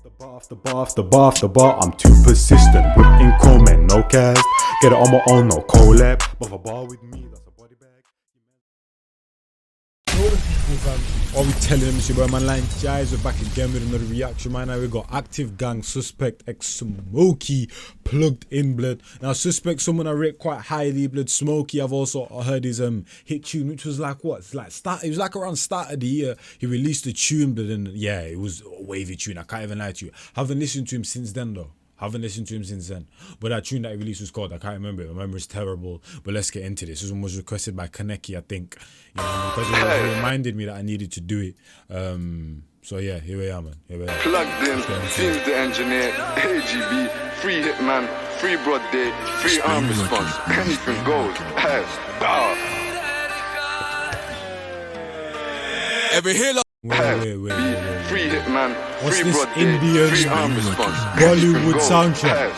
Off the bar, I'm too persistent. Whipping chrome and no cast. Get it on my own, no collab. But a bar with me, that's a body bag. What we telling them is your boy man line Jais. We're back again with another reaction. Man, now we got Gxng, Suspect, 2Smokeyy plugged in, blood. Now Suspect, someone I rate quite highly, blood. Smokeyy, I've also heard his hit tune, which was like what? It was like around start of the year. He released a tune, blood, and yeah, it was a wavy tune. I can't even lie to you. Haven't listened to him since then though. Haven't listened to him since then. But that tune that he released was called, I can't remember it. My memory's terrible. But let's get into this. This one was requested by Gxng, I think. You know, because it reminded me that I needed to do it. So yeah, here we are, man. Here we are. Plugged in, Fumez the engineer, AGB, free hitman, free broad day, free arm response. Anything goes. Every hill. Wait. Free hitman, What's free this broad day, Indian free arm response. Bollywood soundtrack?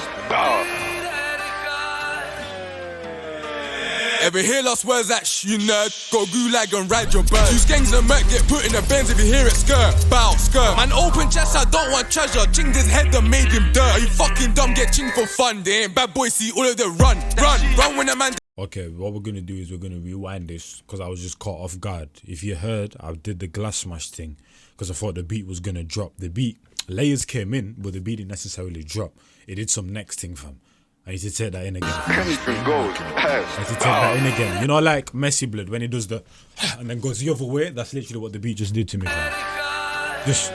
Ever hear lost words that you nerd? Go gulag and ride your bird. Gxng and Merc get put in the Benz if you hear it skirt, bow, skirt. Man open chest, I don't want treasure. Chinged his head and made him dirt. Are you fucking dumb? Get ching for fun. They ain't bad boys, see all of them run when a man. Okay, what we're gonna do is we're gonna rewind this because I was just caught off guard. If you heard, I did the glass smash thing because I thought the beat was gonna drop. The beat layers came in, but the beat didn't necessarily drop. It did some next thing, fam. I need to take that in again. Anything goes. I need to take that in again. You know, like Messi blood when he does the and then goes the other way. That's literally what the beat just did to me, fam. Just.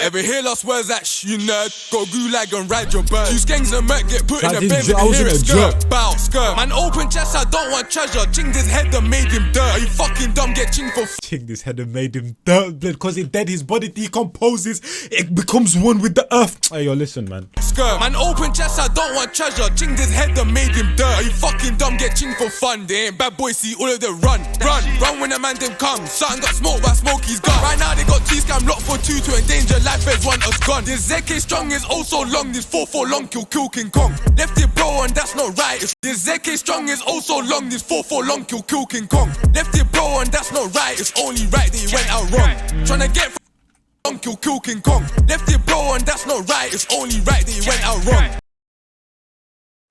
Ever hear lost words that you nerd? Go gulag and ride your bird. Gxng and Merc get put in the Benz if you hear it skirt, bow, skirt. Man open chest, I don't want treasure. Chinged his head and made him dirt. Are you fucking dumb? Get ching for Chinged his head and made him dirt, blood. Cause it dead, his body decomposes. It becomes one with the earth. Hey yo, listen, man. skirt. Man open chest, I don't want treasure. Chinged his head and made him dirt. Are you fucking dumb? Get ching for fun. They ain't bad boys, see all of them run when the man them come. Something got smoked by Smokey's gun. Right now they got T-Scam locked for 2 to endanger life as one has gone. This ZK strong is also long. This 4-4 long kill King Kong. Left it bro and that's not right. This ZK strong is also long. This 4-4 long kill King Kong. Left it bro and that's not right. It's only right that he went out wrong. Tryna get long kill King Kong. Left it bro and that's not right. It's only right that he went out wrong.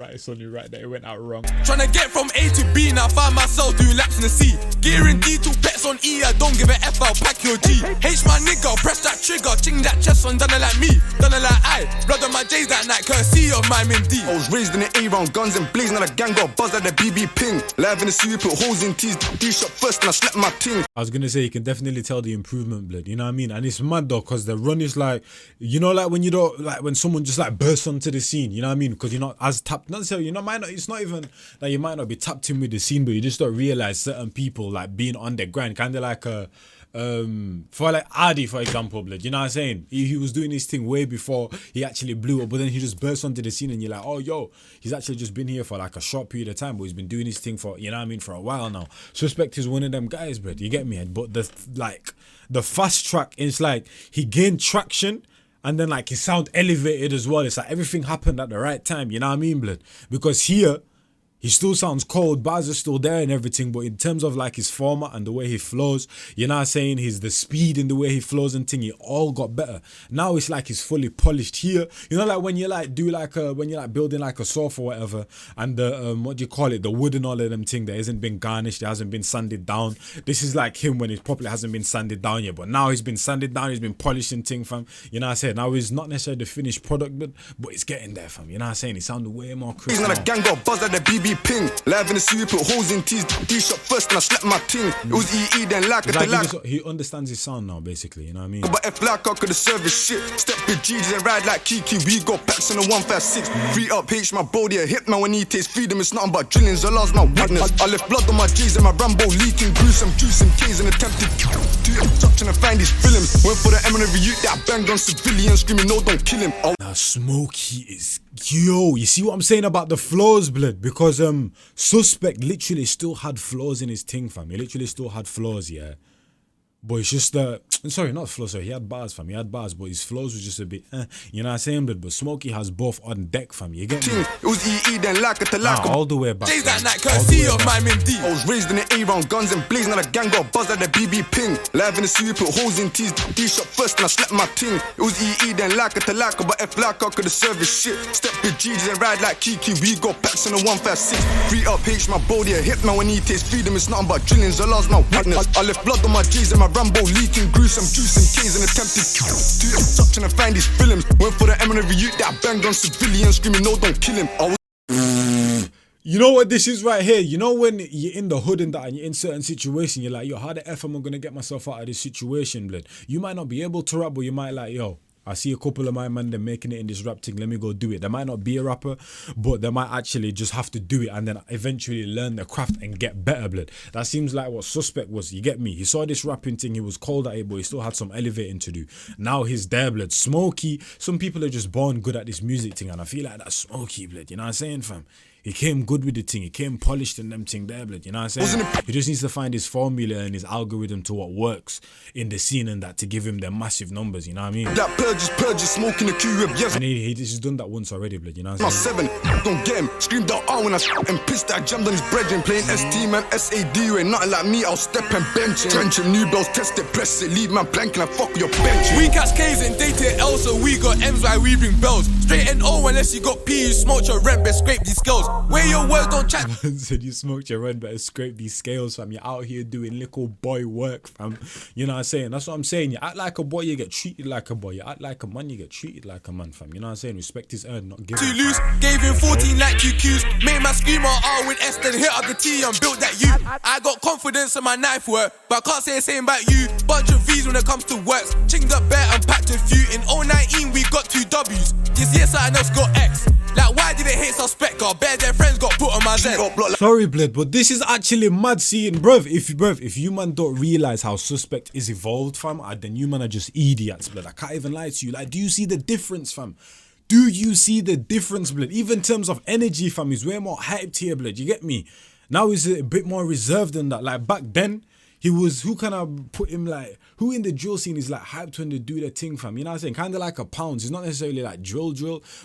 Right, it's only right that it went out wrong. Tryna get from A to B, now find myself doing laps in the sea. Gear in D, 2 pets on E, I don't give a F, I'll pack your G. H my nigga, press that trigger, ching that chest on, done it like me, done it like I. Blood on my J's that night, courtesy of my Mindy. I was raised in the A-round, guns and blazing, now the gang got buzzed like the BB ping. Live in the city, put holes in T's, D-shot first and I slept my ting. I was gonna say you can definitely tell the improvement, blood. You know what I mean? And it's mad though, cause the run is like, you know, like when you don't, like when someone just like bursts onto the scene. You know what I mean? Because you're not as tapped. Not necessarily, you know, it's not even that you might not be tapped in with the scene, but you just don't realize certain people like being on the grind, kind of like a. For like Adi, for example, blood, you know what I'm saying? He was doing his thing way before he actually blew up, but then he just burst onto the scene and you're like, oh yo, he's actually just been here for like a short period of time, but he's been doing his thing for, you know what I mean, for a while now. Suspect is one of them guys, blood, you get me? But the fast track, it's like he gained traction and then like his sound elevated as well. It's like everything happened at the right time, you know what I mean, blood? Because here he still sounds cold, bars are still there and everything, but in terms of like his format and the way he flows, you know what I'm saying, the speed in the way he flows and thing, it all got better. Now it's like he's fully polished here. You know, like when you like do like when you're like building like a sofa or whatever, and the what do you call it, the wood and all of them thing that hasn't been garnished, it hasn't been sanded down. This is like him when it probably hasn't been sanded down yet, but now he's been sanded down, he's been polished and thing, fam. You know what I'm saying? Now he's not necessarily the finished product, but it's getting there, fam. You know what I'm saying? He sounded way more crisp. Now the gang got buzzed like the BB ping. Live in the city, put holes in T's, D-shot first and I slept my ting. It was EE then like it, like he understands his sound now, basically, you know what I mean? But if like I could have service shit, step with G's and ride like Kiki. We got packs in the 156. Free up H, my body, a hit man when he takes freedom. It's nothing but drillings, I lost my witness. I left blood on my G's and my Rambo leaking, gruesome juice and K's and attempted trying to find these films. Went for the eminent youth that banged on civilians, screaming no, don't kill him. Now Smokeyy is, yo, you see what I'm saying about the flows, blood? Because Suspect literally still had flaws in his thing, fam. He literally still had flaws, yeah. But it's just sorry, not flow. Sorry, he had bars, fam. He had bars, but his flows was just a bit. You know what I'm saying, but Smokeyy has both on deck, fam. You get me? It was EE then like it to like Nah, all the way back. Days fam. that night, All the courtesy way of back. my Mindy. I was raised in the A round guns and blazing. Now the gang got buzz at the BB ping. Live in the studio, put holes in tees. D-shot first and I slept my ting. It was EE then like it to like it, but F like I could have service shit. Step with G's and ride like Kiki. We got packs in the 156. Free up H, my body a hit man when he tastes freedom. It's nothing but drillings. Allah's my witness. I left blood on my G's and my Rambo leaking. Gruesome juice and K's and attempted to up trying to find these films. Went for the eminent youth that banged on civilians, screaming no, don't kill him. I was You know what this is right here? You know when you're in the hood and that and you're in certain situation, you're like, yo, how the F am I going to get myself out of this situation, blood? You might not be able to rap, but you might like, yo, I see a couple of my man, they're making it in this rap thing, let me go do it. They might not be a rapper, but they might actually just have to do it and then eventually learn the craft and get better, blood. That seems like what Suspect was, you get me? He saw this rapping thing, he was cold at it, but he still had some elevating to do. Now he's there, blood. Smokeyy, some people are just born good at this music thing and I feel like that's Smokeyy, blood. You know what I'm saying, fam? He came good with the thing. He came polished in them thing there, blood. You know what I'm saying? He just needs to find his formula and his algorithm to what works in the scene and that to give him the massive numbers. You know what I mean? that purges, smoking the Q-whip, yes. And he's done that once already, blood. You know what I'm My saying? 7, don't get him. Screamed out R when I and pissed. I jammed on his brethren playing ST man, SAD. Ain't nothing like me. I'll step and bench. Trench him, new bells, test it, press it, leave man blank and I fuck your bench. We catch K's and dated L, so we got M's while we ring bells. Straight and O unless you got P, you smoked your rent, but scrape these skills. Where your words don't chat. Said you smoked your run, better scrape these scales, fam. You're out here doing little boy work, fam. You know what I'm saying? That's what I'm saying. You act like a boy, you get treated like a boy. You act like a man, you get treated like a man, fam. You know what I'm saying? Respect is earned, not given. Too loose, gave him 14 like QQs. Made my screamer R with S, then hit up the T and built that U. I got confidence in my knife work, but I can't say the same about you. Bunch of V's when it comes to works. Chinged up bear and packed a few. In 019 we got 2 W's. This year something else got X. Like why did they hate Suspect? Got bare their friends got put on my Z. Sorry, blood, but this is actually mad seeing, bruv. If you man don't realize how Suspect is evolved, fam, then you man are just idiots, blood. I can't even lie to you. Like, do you see the difference, fam? Do you see the difference, blood? Even in terms of energy, fam, he's way more hyped here, blood. You get me? Now he's a bit more reserved than that. Like back then, he was, who can I put him like, who in the drill scene is like hyped when they do their thing, fam? You know what I'm saying? Kind of like a Pounds. He's not necessarily like drill,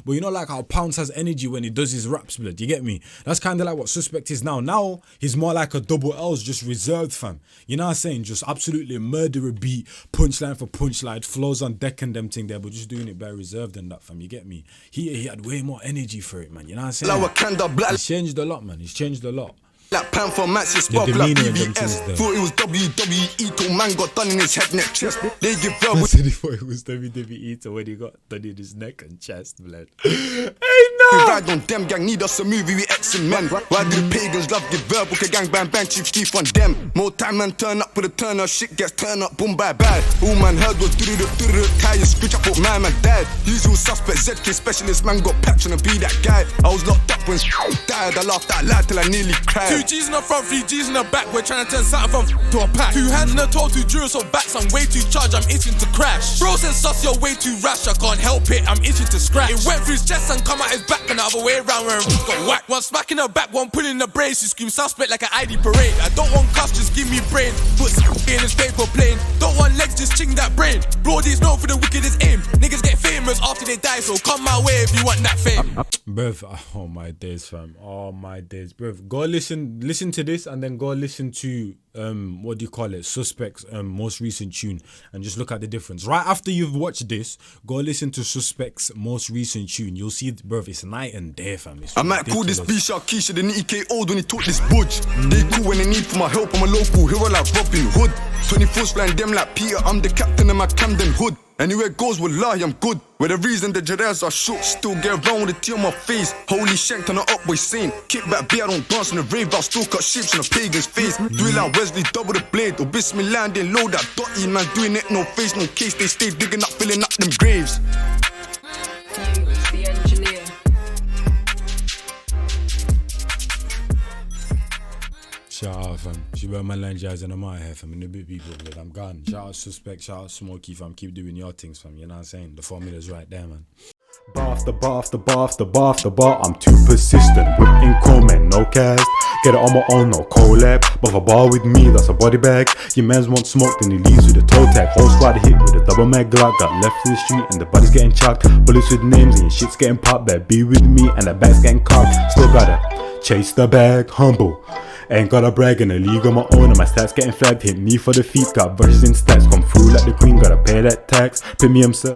but you know like how Pounds has energy when he does his raps, blood. You get me? That's kind of like what Suspect is now. Now, he's more like a double L's, just reserved, fam. You know what I'm saying? Just absolutely murder a beat, punchline for punchline, flows on deck and them thing there, but just doing it very reserved and that, fam. You get me? He had way more energy for it, man. You know what I'm saying? He's changed a lot, man. He's changed a lot. Like Panther, Maxi, Spark, like BBS. Thought it was WWE till man got done in his head, neck, chest. They give I verbal. said he thought it was WWE till when he got done in his neck and chest, blood. Hey, We no! ride on them, gang need us a movie with X and men. Why do the pagans love give verbal? Okay, gang bang bang, chief chief on them. More time man turn up with a turn up, shit gets turned up, boom bye bye. All man heard was do the tires, screech up with my man dad. Usual suspect, ZK specialist, man got patch on to be that guy. I was locked up when died, I laughed out loud till I nearly cried. 2 G's in the front, 3 G's in the back. We're trying to turn something from to a pack. 2 hands in the toe, 2 drills, so backs. I'm way too charged, I'm itching to crash. Bro says sus, you're way too rash. I can't help it, I'm itching to scratch. It went through his chest and come out his back, and the other way around where it got whacked. One smack in the back, one pull in the brace. You scream suspect like an ID parade. I don't want cuss, just give me brain. Put in his paper plane. Don't want legs, just ching that brain. Brody's known for the wickedest aim. Niggas get famous after they die, so come my way if you want that fame. Bruv, oh my days, fam. Oh my days, bruv. Go listen to this and then go listen to what do you call it, Suspect's most recent tune and just look at the difference. Right after you've watched this, go listen to Suspect's most recent tune. You'll see, bruv, it's night and day, fam. It's I might call this ridiculous. B-Shark Keisha, the nitty K-Old when he took this budge. They cool when they need for my help, I'm a local hero like Robin Hood. 24's flying them like Peter, I'm the captain of my Camden Hood. Anywhere goes with lie, I'm good. Where the reason the Jedi's are shook, still get around with a tear on my face. Holy shank on the up boy saying, kick back beer, I don't dance in the rave, I'll still cut shapes on a pagan's face. Do it like Wesley, double the blade, or Bismillah and then load that dotty, man doing it, no face, no case, they stay digging up, filling up them graves. Fumez, the engineer. Shout out, fam. She wear my line jazz and I'm out here, fam. In the big people, blood. I'm gone. Shout out Suspect, shout out Smokeyy, fam. Keep doing your things, fam. You know what I'm saying? The formula's right there, man. Bar after bar after bar after bar after bar, I'm too persistent. Whipping comment, no cast. Get it on my own, no collab. But if a bar with me, that's a body bag. Your mans want smoke, then he leaves with a toe tag. Whole squad hit with a double mag Glock. Got left to the street and the body's getting chucked. Bullets with names and your shit's getting popped. Better be with me and the bag's getting cocked. Still gotta chase the bag, humble. Ain't gotta brag in a league on my own and my stats getting flagged. Hit me for the feet, got verses in stats. Come through like the queen, gotta pay that tax. Premium sir.